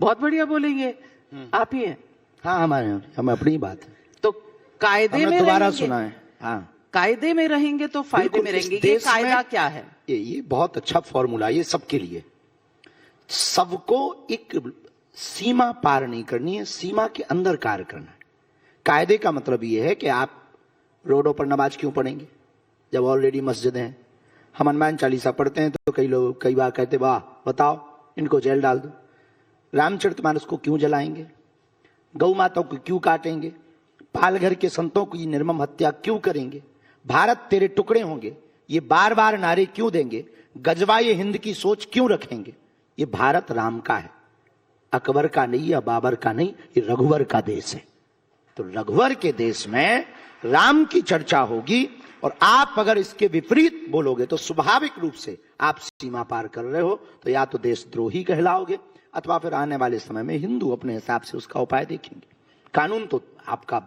बहुत बढ़िया बोलेंगे, आप ही हैं। हाँ, हमें अपनी ही बात है। तो कायदे में दोबारा सुना है। हाँ, कायदे में रहेंगे तो फायदे में रहेंगे। ये कायदा क्या है? ये बहुत अच्छा फॉर्मूला, ये सबके लिए, सबको एक सीमा पार नहीं करनी है, सीमा के अंदर कार्य करना है। कायदे का मतलब ये है कि आप रोडों पर नमाज क्यों पढ़ेंगे जब ऑलरेडी मस्जिदें हैं? हम हनुमान चालीसा पढ़ते हैं तो कई लोग कई बार कहते वाह बताओ इनको जेल डाल दो। रामचरितमानस को क्यों जलाएंगे? गौ माता को क्यों काटेंगे? पालघर के संतों की निर्मम हत्या क्यों करेंगे? भारत तेरे टुकड़े होंगे ये बार बार नारे क्यों देंगे? गजवाए हिंद की सोच क्यों रखेंगे? ये भारत राम का है, अकबर का नहीं या बाबर का नहीं, ये रघुवर का देश है। तो रघुवर के देश में राम की चर्चा होगी और आप अगर इसके विपरीत बोलोगे तो स्वाभाविक रूप से आप सीमा पार कर रहे हो, तो या तो देशद्रोही कहलाओगे अथवा फिर आने वाले समय में हिंदू अपने हिसाब से उसका उपाय देखेंगे। कानून तो आपका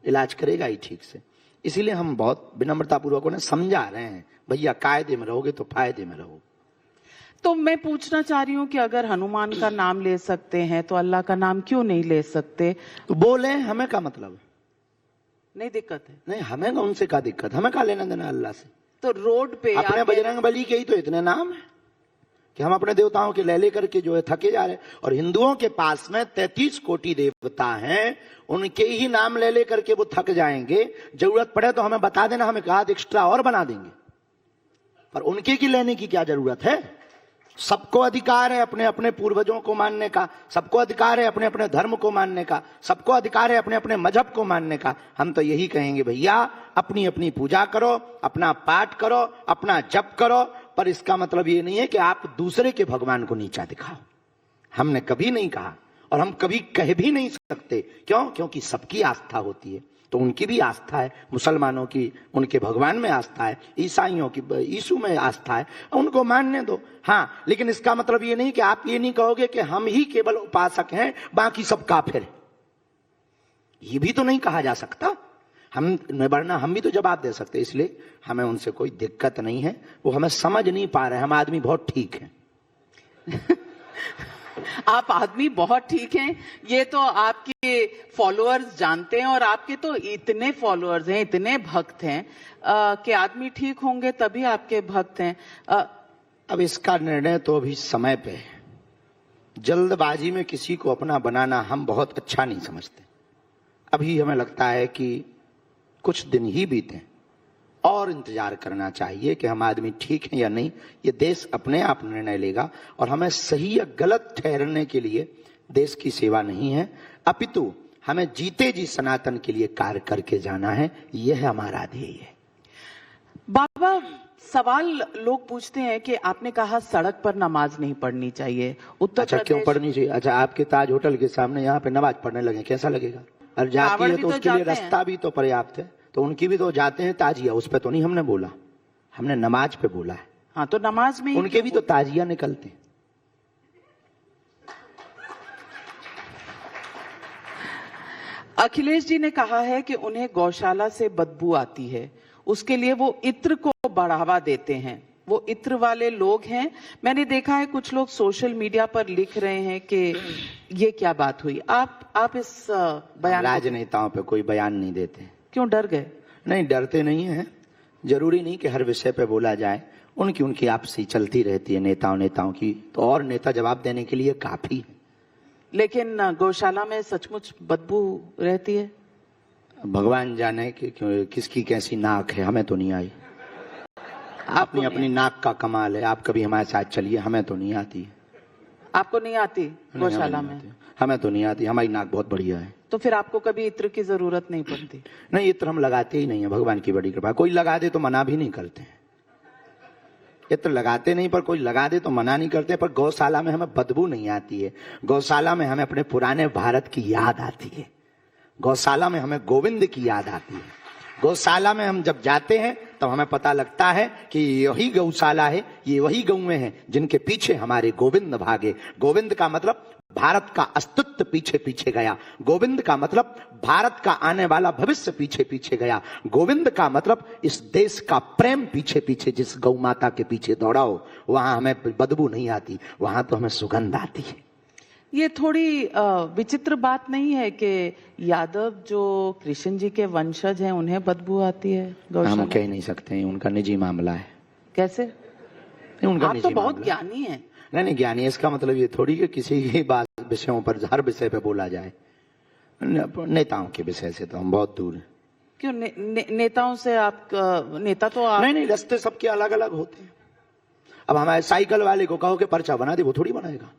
इलाज करेगा ही ठीक से। इसीलिए हम बहुत विनम्रतापूर्वक उन्हें समझा रहे हैं, भैया कायदे में रहोगे तो फायदे में रहोगे। तो मैं पूछना चाह रही हूँ कि अगर हनुमान का नाम ले सकते हैं तो अल्लाह का नाम क्यों नहीं ले सकते? तो बोले, हमें क्या मतलब? नहीं दिक्कत है? नहीं, हमें उनसे क्या दिक्कत, हमें क्या लेना देना अल्लाह से? तो रोड पे अपने बजरंग बली के ही तो इतने नाम है कि हम अपने देवताओं के ले करके जो है थके जा रहे हैं। और हिंदुओं के पास में 33 कोटि देवता हैं, उनके ही नाम ले करके वो थक जाएंगे। जरूरत पड़े तो हमें बता देना, हमें कहा एक्स्ट्रा और बना देंगे, पर उनके की लेने की क्या जरूरत है? सबको अधिकार है अपने अपने पूर्वजों को मानने का, सबको अधिकार है अपने अपने धर्म को मानने का, सबको अधिकार है अपने अपने मजहब को मानने का। हम तो यही कहेंगे भैया अपनी अपनी पूजा करो, अपना पाठ करो, अपना जप करो, पर इसका मतलब ये नहीं है कि आप दूसरे के भगवान को नीचा दिखाओ। हमने कभी नहीं कहा और हम कभी कह भी नहीं सकते। क्यों? क्योंकि सबकी आस्था होती है, तो उनकी भी आस्था है, मुसलमानों की उनके भगवान में आस्था है, ईसाइयों की यीशु में आस्था है, उनको मानने दो। हाँ, लेकिन इसका मतलब ये नहीं कि आप ये नहीं कहोगे कि हम ही केवल उपासक हैं बाकी सब काफिर हैं। ये भी तो नहीं कहा जा सकता। वरना हम भी तो जवाब दे सकते। इसलिए हमें उनसे कोई दिक्कत नहीं है, वो हमें समझ नहीं पा रहे। हम आदमी बहुत ठीक हैं। आप आदमी बहुत ठीक हैं, ये तो आपके फॉलोअर्स जानते हैं। और आपके तो इतने फॉलोअर्स हैं, इतने भक्त हैं कि आदमी ठीक होंगे तभी आपके भक्त हैं। अब इसका निर्णय तो अभी समय पे है। जल्दबाजी में किसी को अपना बनाना हम बहुत अच्छा नहीं समझते। अभी हमें लगता है कि कुछ दिन ही बीते और इंतजार करना चाहिए कि हम आदमी ठीक हैं या नहीं। ये देश अपने आप निर्णय लेगा और हमें सही या गलत ठहरने के लिए देश की सेवा नहीं है, अपितु हमें जीते जी सनातन के लिए कार्य करके जाना है। यह हमारा ध्येय है। बाबा, सवाल लोग पूछते हैं कि आपने कहा सड़क पर नमाज नहीं पढ़नी चाहिए, उत्तर अच्छा क्यों पढ़नी चाहिए? अच्छा, आपके ताज होटल के सामने यहाँ पे नमाज पढ़ने लगे, कैसा लगेगा? और जाती है तो उसके लिए रास्ता भी तो पर्याप्त है, तो उनकी भी तो जाते हैं ताजिया, उस पर तो नहीं हमने बोला, हमने नमाज पे बोला है। हाँ, तो नमाज में उनके भी तो ताजिया निकलते हैं। अखिलेश जी ने कहा है कि उन्हें गौशाला से बदबू आती है, उसके लिए वो इत्र को बढ़ावा देते हैं। वो इत्र वाले लोग हैं। मैंने देखा है कुछ लोग सोशल मीडिया पर लिख रहे हैं कि ये क्या बात हुई। आप इस बयान, राजनेताओं पे कोई बयान नहीं देते। क्यों, डर गए? नहीं, डरते नहीं है। जरूरी नहीं कि हर विषय पे बोला जाए। उनकी आपसी चलती रहती है नेताओं की, तो और नेता जवाब देने के लिए काफी है। लेकिन गौशाला में सचमुच बदबू रहती है। भगवान जाने कि किसकी कैसी नाक है, हमें तो नहीं आई। अपनी अपनी नाक का कमाल है। आप कभी हमारे साथ चलिए, हमें तो नहीं आती। आपको नहीं आती गौशाला में? हमें तो नहीं आती, हमारी नाक बहुत बढ़िया है। तो फिर आपको कभी इत्र की जरूरत नहीं पड़ती? नहीं, इत्र हम लगाते ही नहीं है, भगवान की बड़ी कृपा। कोई लगा दे तो मना भी नहीं करते हैं। इत्र लगाते नहीं, पर कोई लगा दे तो मना नहीं करते। पर गौशाला में हमें बदबू नहीं आती है। गौशाला में हमें अपने पुराने भारत की याद आती है। गौशाला में हमें गोविंद की याद आती है। गौशाला में हम जब जाते हैं तो हमें पता लगता है कि यही गौशाला है, ये वही गौएं हैं जिनके पीछे हमारे गोविंद भागे। गोविंद का मतलब भारत का अस्तित्व पीछे पीछे गया। गोविंद का मतलब भारत का आने वाला भविष्य पीछे पीछे गया। गोविंद का मतलब इस देश का प्रेम पीछे पीछे जिस गौ माता के पीछे दौड़ा हो, वहां हमें बदबू नहीं आती, वहां तो हमें सुगंध आती है। ये थोड़ी विचित्र बात नहीं है कि यादव जो कृष्ण जी के वंशज हैं उन्हें बदबू आती है गौशाला? हम कह नहीं सकते हैं, उनका निजी मामला है। कैसे? नहीं, उनका आप निजी तो बहुत मामला है। ज्ञानी हैं। नहीं, ज्ञानी इसका मतलब ये थोड़ी कि किसी की बात विषयों पर हर विषय पे बोला जाए। नेताओं के विषय से तो हम बहुत दूर हैं। क्यों नेताओं से आप नेता तो आप नहीं, रास्ते सबके अलग अलग होते हैं। अब हमारे साइकिल वाले को कहो कि पर्चा बना दे, वो थोड़ी बनाएगा।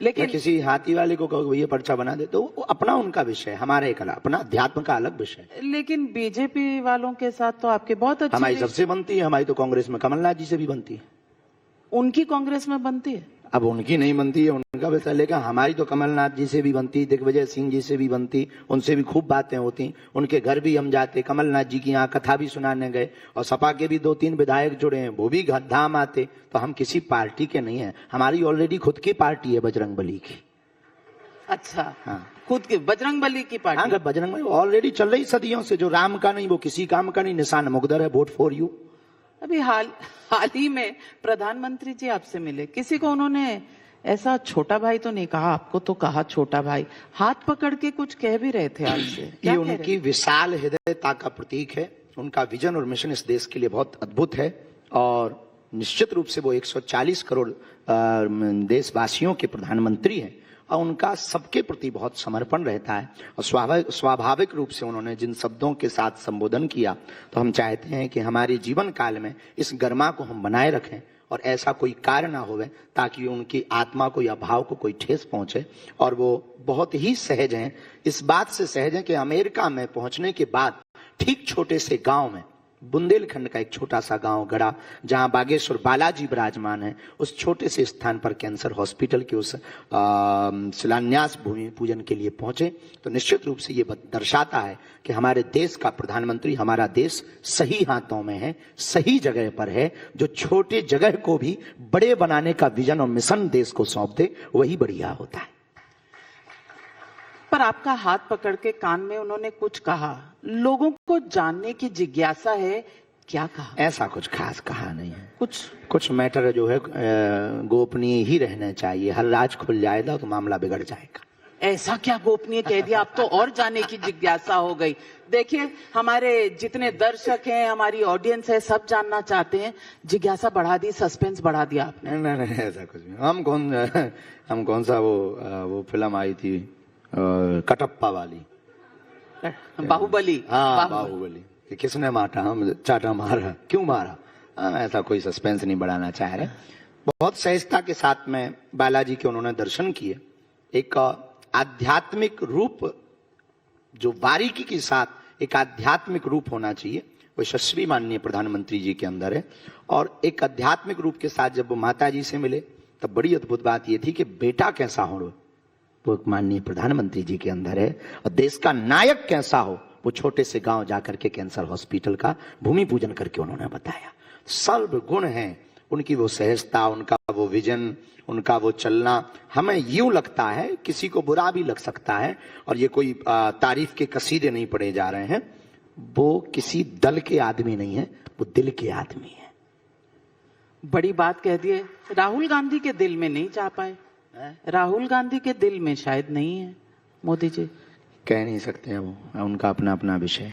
लेकिन किसी हाथी वाले को कहो भैया पर्चा बना दे, तो वो अपना उनका विषय, हमारा एक अलग, अपना अध्यात्म का अलग विषय। लेकिन बीजेपी वालों के साथ तो आपके बहुत अच्छी हमारी सबसे बनती है, हमारी तो कांग्रेस में कमलनाथ जी से भी बनती है। उनकी कांग्रेस में बनती है? अब उनकी नहीं बनती है, उनका विषय, लेकिन हमारी तो कमलनाथ जी से भी बनती, दिग्विजय सिंह जी से भी बनती, उनसे भी खूब बातें होती। उनके घर भी हम जाते, कमलनाथ जी की यहाँ कथा भी सुनाने गए, और सपा के भी 2-3 विधायक जुड़े हैं, वो भी धाम आते। तो हम किसी पार्टी के नहीं है, हमारी ऑलरेडी खुद की पार्टी है बजरंगबली की। अच्छा, हाँ, खुद की बजरंगबली की पार्टी? हाँ, बजरंगबली ऑलरेडी चल रही सदियों से, जो राम का नहीं वो किसी काम का नहीं, निशान मुकद्दर है, वोट फॉर यू। अभी हाल ही में प्रधानमंत्री जी आपसे मिले, किसी को उन्होंने ऐसा छोटा भाई तो नहीं कहा, आपको तो कहा छोटा भाई, हाथ पकड़ के कुछ कह भी रहे थे आपसे? ये उनकी विशाल हृदयता का प्रतीक है। उनका विजन और मिशन इस देश के लिए बहुत अद्भुत है, और निश्चित रूप से वो 140 करोड़ देशवासियों के प्रधानमंत्री हैं, और उनका सबके प्रति बहुत समर्पण रहता है। और स्वाभाविक रूप से उन्होंने जिन शब्दों के साथ संबोधन किया, तो हम चाहते हैं कि हमारे जीवन काल में इस गरिमा को हम बनाए रखें, और ऐसा कोई कार्य ना होवे ताकि उनकी आत्मा को या भाव को कोई ठेस पहुंचे। और वो बहुत ही सहज हैं, इस बात से सहज हैं कि अमेरिका में पहुंचने के बाद ठीक छोटे से गांव में, बुंदेलखंड का एक छोटा सा गांव गढ़ा, जहां बागेश्वर बालाजी विराजमान है, उस छोटे से स्थान पर कैंसर हॉस्पिटल के उस शिलान्यास भूमि पूजन के लिए पहुंचे। तो निश्चित रूप से ये दर्शाता है कि हमारे देश का प्रधानमंत्री, हमारा देश सही हाथों में है, सही जगह पर है। जो छोटे जगह को भी बड़े बनाने का विजन और मिशन देश को सौंप दे, वही बढ़िया होता है। पर आपका हाथ पकड़ के कान में उन्होंने कुछ कहा, लोगों को जानने की जिज्ञासा है, क्या कहा? ऐसा कुछ खास कहा नहीं है। कुछ मैटर जो है गोपनीय ही रहना चाहिए। हर राज खुल जाएगा तो मामला बिगड़ जाएगा। ऐसा क्या गोपनीय कह दिया? अब तो और जाने की जिज्ञासा हो गई। देखिए, हमारे जितने दर्शक हैं, हमारी ऑडियंस है, सब जानना चाहते हैं। जिज्ञासा बढ़ा दी, सस्पेंस बढ़ा दिया आपने। नहीं, ऐसा कुछ नहीं। हम कौन सा वो फिल्म आई थी कटप्पा वाली, बाहुबली? हाँ, बाहुबली। किसने मारा? हम चाटा मारा, क्यों मारा? ऐसा कोई सस्पेंस नहीं बढ़ाना चाह रहे। बहुत सहजता के साथ में बालाजी के उन्होंने दर्शन किए। एक आध्यात्मिक रूप, जो बारीकी के साथ एक आध्यात्मिक रूप होना चाहिए, वो यशस्वी माननीय प्रधानमंत्री जी के अंदर है। और एक आध्यात्मिक रूप के साथ जब वो माता जी से मिले, तब बड़ी अद्भुत बात ये थी कि बेटा कैसा हो वो माननीय प्रधानमंत्री जी के अंदर है, और देश का नायक कैसा हो वो छोटे से गांव जाकर के कैंसर हॉस्पिटल का भूमि पूजन करके उन्होंने बताया। सर्व गुण है उनकी, वो सहजता, उनका वो विजन, उनका वो चलना। हमें यूं लगता है, किसी को बुरा भी लग सकता है, और ये कोई तारीफ के कसीदे नहीं पढ़े जा रहे हैं, वो किसी दल के आदमी नहीं है, वो दिल के आदमी है। बड़ी बात कह दिए। राहुल गांधी के दिल में नहीं जा पाए? राहुल गांधी के दिल में शायद नहीं है मोदी जी? कह नहीं सकते हैं, वो उनका अपना अपना विषय।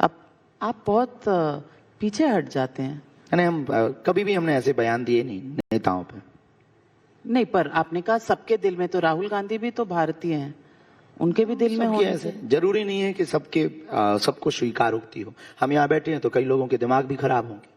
अब आप बहुत पीछे हट जाते हैं। नहीं, हम कभी भी हमने ऐसे बयान दिए नहीं नेताओं पे। नहीं, पर आपने कहा सबके दिल में, तो राहुल गांधी भी तो भारतीय हैं, उनके भी दिल में होने ऐसे जरूरी नहीं है कि सबको स्वीकारोक्ति हो। हम यहाँ बैठे हैं तो कई लोगों के दिमाग भी खराब होंगे,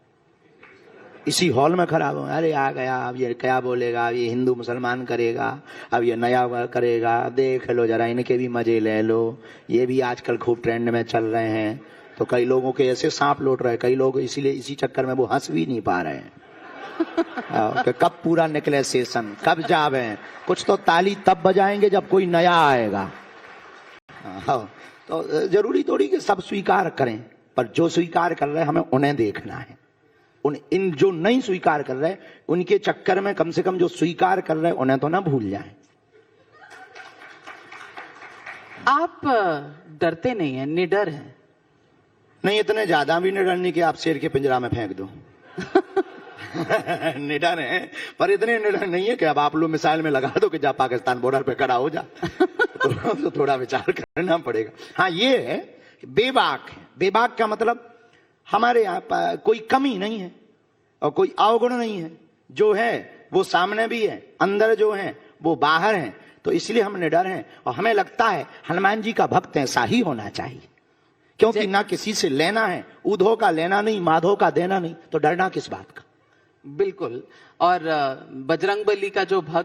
इसी हॉल में खराब हो। अरे आ गया, अब ये क्या बोलेगा, ये हिंदू मुसलमान करेगा, अब ये नया करेगा, देख लो जरा, इनके भी मजे ले लो। ये भी आजकल खूब ट्रेंड में चल रहे हैं। तो कई लोगों के ऐसे सांप लौट रहे हैं, कई लोग इसीलिए इसी चक्कर में वो हंस भी नहीं पा रहे हैं। कब पूरा निकले सेशन, कब जावे। कुछ तो ताली तब बजाएंगे जब कोई नया आएगा। तो जरूरी थोड़ी कि सब स्वीकार करें, पर जो स्वीकार कर रहे हैं हमें उन्हें देखना है। इन जो नहीं स्वीकार कर रहे उनके चक्कर में कम से कम जो स्वीकार कर रहे उन्हें तो ना भूल जाएं। आप डरते नहीं हैं, निडर हैं। नहीं, इतने ज्यादा भी निडर नहीं कि आप शेर के पिंजरा में फेंक दो। निडर हैं, पर इतने निडर नहीं है कि अब आप लोग मिसाइल में लगा दो कि जा पाकिस्तान बॉर्डर पे खड़ा हो जा। तो थोड़ा विचार करना पड़ेगा। हाँ, ये है बेबाक है। बेबाक का मतलब हमारे यहाँ कोई कमी नहीं है और कोई अवगुण नहीं है, जो है वो सामने भी है, अंदर जो है वो बाहर है। तो इसलिए हम निडर हैं और हमें लगता है हनुमान जी का भक्त ऐसा ही होना चाहिए, क्योंकि ना किसी से लेना है, उधो का लेना नहीं, माधो का देना नहीं, तो डरना किस बात का। बिल्कुल। और बजरंगबली का जो भक्त